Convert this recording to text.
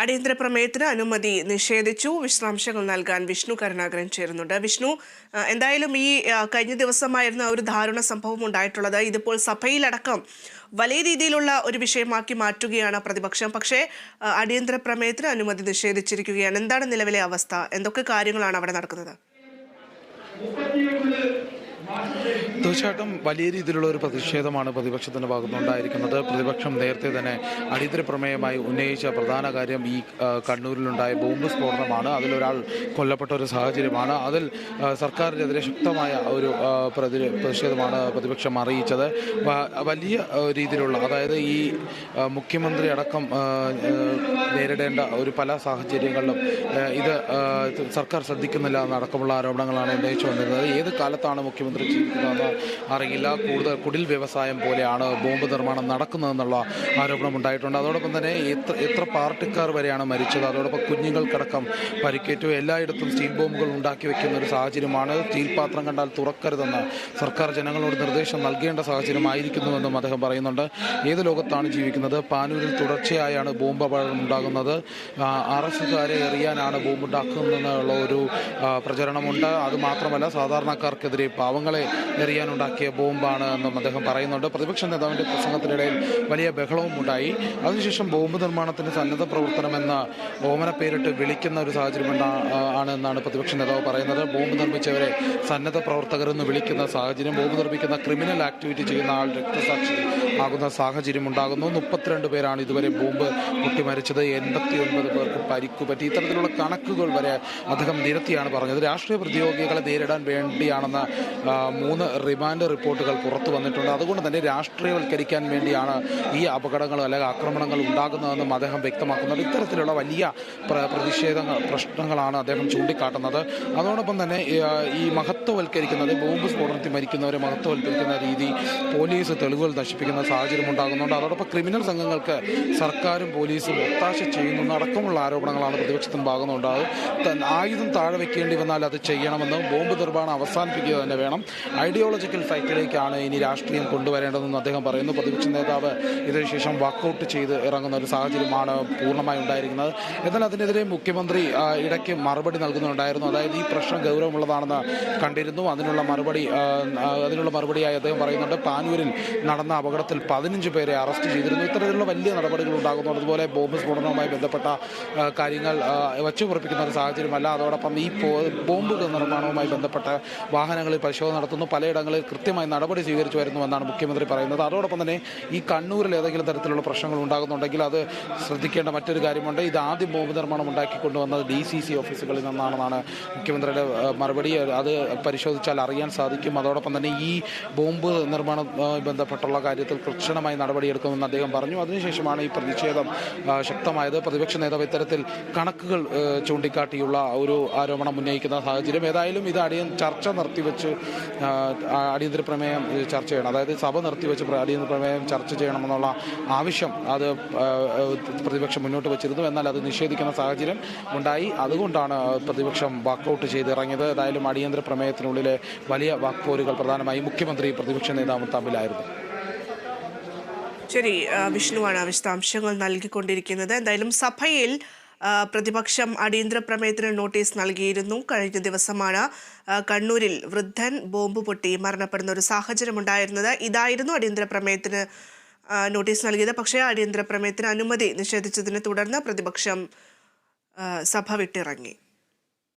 അടിയന്തര പ്രമേയത്തിന് അനുമതി നിഷേധിച്ചു. വിശദാംശങ്ങൾ നൽകാൻ വിഷ്ണു കരുണാകരൻ ചേരുന്നുണ്ട്. വിഷ്ണു, എന്തായാലും ഈ കഴിഞ്ഞ ദിവസമായിരുന്നു ഒരു ദാരുണ സംഭവം ഉണ്ടായിട്ടുള്ളത്. ഇതിപ്പോൾ സഭയിലടക്കം വലിയ രീതിയിലുള്ള ഒരു വിഷയമാക്കി മാറ്റുകയാണ് പ്രതിപക്ഷം. പക്ഷേ അടിയന്തര പ്രമേയത്തിന് അനുമതി നിഷേധിച്ചിരിക്കുകയാണ്. എന്താണ് നിലവിലെ അവസ്ഥ? എന്തൊക്കെ കാര്യങ്ങളാണ് അവിടെ നടക്കുന്നത്? തീർച്ചയായിട്ടും വലിയ രീതിയിലുള്ള ഒരു പ്രതിഷേധമാണ് പ്രതിപക്ഷത്തിന്റെ ഭാഗത്തുനിന്നുണ്ടായിരിക്കുന്നത്. പ്രതിപക്ഷം നേരത്തെ തന്നെ അടിയന്തര പ്രമേയമായി ഉന്നയിച്ച പ്രധാന കാര്യം ഈ കണ്ണൂരിലുണ്ടായ ബോംബ് സ്ഫോടനമാണ്. അതിലൊരാൾ കൊല്ലപ്പെട്ട ഒരു സാഹചര്യമാണ്. അതിൽ സർക്കാരിനെതിരെ ശക്തമായ ഒരു പ്രതിഷേധമാണ് പ്രതിപക്ഷം അറിയിച്ചത്. വലിയ രീതിയിലുള്ള, അതായത് ഈ മുഖ്യമന്ത്രി അടക്കം നേരിടേണ്ട ഒരു പല സാഹചര്യങ്ങളിലും ഇത് സർക്കാർ ശ്രദ്ധിക്കുന്നില്ല എന്നടക്കമുള്ള ആരോപണങ്ങളാണ് ഉന്നയിച്ചു വന്നിരുന്നത്. ഏത് കാലത്താണ് മുഖ്യമന്ത്രി ജീവിക്കുന്നതെന്ന് അറിയില്ല. കൂടുതൽ കുടിൽ വ്യവസായം പോലെയാണ് ബോംബ് നിർമ്മാണം നടക്കുന്നതെന്നുള്ള ആരോപണം ഉണ്ടായിട്ടുണ്ട്. അതോടൊപ്പം തന്നെ എത്ര പാർട്ടിക്കാർ വരെയാണ് മരിച്ചത്, അതോടൊപ്പം കുഞ്ഞുങ്ങൾക്കടക്കം പരിക്കേറ്റു. എല്ലായിടത്തും സ്റ്റീൽ ബോംബുകൾ ഉണ്ടാക്കി വെക്കുന്ന ഒരു സാഹചര്യമാണ്. സ്റ്റീൽ പാത്രം കണ്ടാൽ തുറക്കരുതെന്ന് സർക്കാർ ജനങ്ങളോട് നിർദ്ദേശം നൽകേണ്ട സാഹചര്യമായിരിക്കുന്നുവെന്നും അദ്ദേഹം പറയുന്നുണ്ട്. ഏത് ലോകത്താണ് ജീവിക്കുന്നത്? പാനൂരിൽ തുടർച്ചയായാണ് ബോംബ് അപകടം ഉണ്ടാകുന്നത്. RSകാരെ എറിയാനാണ് ബോംബ് ഉണ്ടാക്കുന്നതെന്നുള്ള ഒരു പ്രചരണമുണ്ട്. അതുമാത്രമല്ല, സാധാരണക്കാർക്കെതിരെ പാവങ്ങളെ എറിയാനുണ്ടാക്കിയ ബോംബാണ് എന്നും അദ്ദേഹം പറയുന്നുണ്ട്. പ്രതിപക്ഷ നേതാവിൻ്റെ പ്രസംഗത്തിനിടയിൽ വലിയ ബഹളവും ഉണ്ടായി. അതിനുശേഷം ബോംബ് നിർമ്മാണത്തിന് സന്നദ്ധ പ്രവർത്തനമെന്ന ഓമന പേരിട്ട് വിളിക്കുന്ന ഒരു സാഹചര്യം ആണെന്നാണ് പ്രതിപക്ഷ നേതാവ് പറയുന്നത്. ബോംബ് നിർമ്മിച്ചവരെ സന്നദ്ധ പ്രവർത്തകരെന്ന് വിളിക്കുന്ന സാഹചര്യം, ബോംബ് നിർമ്മിക്കുന്ന ക്രിമിനൽ ആക്ടിവിറ്റി ചെയ്യുന്ന ആൾ രക്തസാക്ഷി ആകുന്ന സാഹചര്യം ഉണ്ടാകുന്നു. 32 പേരാണ് ഇതുവരെ ബോംബ് പൊട്ടി മരിച്ചത്. 89 പേർക്ക് പരിക്കുപറ്റി. ഇത്തരത്തിലുള്ള കണക്കുകൾ വരെ അദ്ദേഹം നിരത്തിയാണ് പറഞ്ഞത്. രാഷ്ട്രീയ പ്രതിയോഗികളെ നേരിടാൻ വേണ്ടിയാണെന്ന് 3 റിമാൻഡ് റിപ്പോർട്ടുകൾ പുറത്തു വന്നിട്ടുണ്ട്. അതുകൊണ്ട് തന്നെ രാഷ്ട്രീയവൽക്കരിക്കാൻ വേണ്ടിയാണ് ഈ അപകടങ്ങൾ അല്ലെങ്കിൽ ആക്രമണങ്ങൾ ഉണ്ടാകുന്നതെന്നും അദ്ദേഹം വ്യക്തമാക്കുന്നുണ്ട്. ഇത്തരത്തിലുള്ള വലിയ പ്രശ്നങ്ങളാണ് അദ്ദേഹം ചൂണ്ടിക്കാട്ടുന്നത്. അതോടൊപ്പം തന്നെ ഈ മഹത്വവൽക്കരിക്കുന്നത്, ബോംബ് സ്ഫോടനത്തിൽ മരിക്കുന്നവരെ മഹത്വവൽക്കരിക്കുന്ന രീതി, പോലീസ് തെളിവുകൾ നശിപ്പിക്കുന്ന സാഹചര്യം ഉണ്ടാകുന്നുണ്ട്. അതോടൊപ്പം ക്രിമിനൽ സംഘങ്ങൾക്ക് സർക്കാരും പോലീസും ഒത്താശ ചെയ്യുന്ന അടക്കമുള്ള ആരോപണങ്ങളാണ് പ്രതിപക്ഷത്തിന് ഭാഗത്തുനിന്നുണ്ടാകുന്നത്. ആയുധം താഴെ വെക്കേണ്ടി വന്നാൽ അത് ചെയ്യണമെന്നും ബോംബ് നിർമ്മാണം അവസാനിപ്പിക്കുക തന്നെ വേണം. ഐഡിയോളജിക്കൽ ഫൈറ്റിലേക്കാണ് ഇനി രാഷ്ട്രീയം കൊണ്ടുവരേണ്ടതെന്ന് അദ്ദേഹം പറയുന്നു. പ്രതിപക്ഷ നേതാവ് ഇതിനുശേഷം വാക്കൗട്ട് ചെയ്ത് ഇറങ്ങുന്ന ഒരു സാഹചര്യമാണ് പൂർണ്ണമായി ഉണ്ടായിരിക്കുന്നത്. എന്നാൽ അതിനെതിരെ മുഖ്യമന്ത്രി ഇടയ്ക്ക് മറുപടി നൽകുന്നുണ്ടായിരുന്നു. അതായത് ഈ പ്രശ്നം ഗൗരവമുള്ളതാണെന്ന് കണ്ടിരുന്നു. അതിനുള്ള മറുപടിയായി അദ്ദേഹം പറയുന്നുണ്ട്, പാനൂരിൽ നടന്ന അപകടത്തിൽ 15 പേരെ അറസ്റ്റ് ചെയ്തിരുന്നു. ഇത്തരത്തിലുള്ള വലിയ നടപടികൾ ഉണ്ടാകുന്നു. അതുപോലെ ബോംബ് സ്ഫോടനവുമായി ബന്ധപ്പെട്ട കാര്യങ്ങൾ വച്ചുപുറപ്പിക്കുന്ന ഒരു സാഹചര്യമല്ല. അതോടൊപ്പം ഈ ബോംബ് നിർമ്മാണവുമായി ബന്ധപ്പെട്ട വാഹനങ്ങളിൽ പരിശോധന നടത്തുന്നു. പലയിടങ്ങളിൽ കൃത്യമായി നടപടി സ്വീകരിച്ചു വരുന്നുവെന്നാണ് മുഖ്യമന്ത്രി പറയുന്നത്. അതോടൊപ്പം തന്നെ ഈ കണ്ണൂരിൽ ഏതെങ്കിലും തരത്തിലുള്ള പ്രശ്നങ്ങൾ ഉണ്ടാകുന്നുണ്ടെങ്കിൽ അത് ശ്രദ്ധിക്കേണ്ട മറ്റൊരു കാര്യമുണ്ട്. ഇത് ആദ്യം ബോംബ് നിർമ്മാണം ഉണ്ടാക്കിക്കൊണ്ടുവന്നത് DCC ഓഫീസുകളിൽ നിന്നാണെന്നാണ് മുഖ്യമന്ത്രിയുടെ മറുപടി. അത് പരിശോധിച്ചാൽ അറിയാൻ സാധിക്കും. അതോടൊപ്പം തന്നെ ഈ ബോംബ് നിർമ്മാണവുമായി ബന്ധപ്പെട്ടുള്ള കാര്യത്തിൽ കർശനമായി നടപടിയെടുക്കുമെന്ന് അദ്ദേഹം പറഞ്ഞു. അതിനുശേഷമാണ് ഈ പ്രതിഷേധം ശക്തമായത്. പ്രതിപക്ഷ നേതാവ് ഇത്തരത്തിൽ കണക്കുകൾ ചൂണ്ടിക്കാട്ടിയുള്ള ഒരു ആരോപണം ഉന്നയിക്കുന്ന സാഹചര്യം. ഏതായാലും ഇത് ചർച്ച നിർത്തിവെച്ച് അടിയന്തര പ്രമേയം ചർച്ച ചെയ്യണം, അതായത് സഭ നിർത്തിവെച്ച് അടിയന്തര പ്രമേയം ചർച്ച ചെയ്യണമെന്നുള്ള ആവശ്യം അത് പ്രതിപക്ഷം മുന്നോട്ട് വെച്ചിരുന്നു. എന്നാൽ അത് നിഷേധിക്കുന്ന സാഹചര്യം ഉണ്ടായി. അതുകൊണ്ടാണ് പ്രതിപക്ഷം വാക്കൗട്ട് ചെയ്തിറങ്ങിയത്. ഏതായാലും അടിയന്തര പ്രമേയത്തിനുള്ളിലെ വലിയ വാക്പോരുകൾ പ്രധാനമായും മുഖ്യമന്ത്രി പ്രതിപക്ഷ നേതാവും തമ്മിലായിരുന്നു. ശരി, വിഷ്ണുവാണ് വിശദാംശങ്ങൾ നൽകിക്കൊണ്ടിരിക്കുന്നത്. എന്തായാലും സഭയിൽ പ്രതിപക്ഷം അടിയന്തര പ്രമേയത്തിന് നോട്ടീസ് നൽകിയിരുന്നു. കഴിഞ്ഞ ദിവസമാണ് കണ്ണൂരിൽ വൃദ്ധൻ ബോംബ് പൊട്ടി മരണപ്പെടുന്ന ഒരു സാഹചര്യം ഉണ്ടായിരുന്നത്. ഇതായിരുന്നു അടിയന്തര പ്രമേയത്തിന് നോട്ടീസ് നൽകിയത്. പക്ഷേ അടിയന്തര പ്രമേയത്തിന് അനുമതി നിഷേധിച്ചതിനെ തുടർന്ന് പ്രതിപക്ഷം സഭ വിട്ടിറങ്ങി.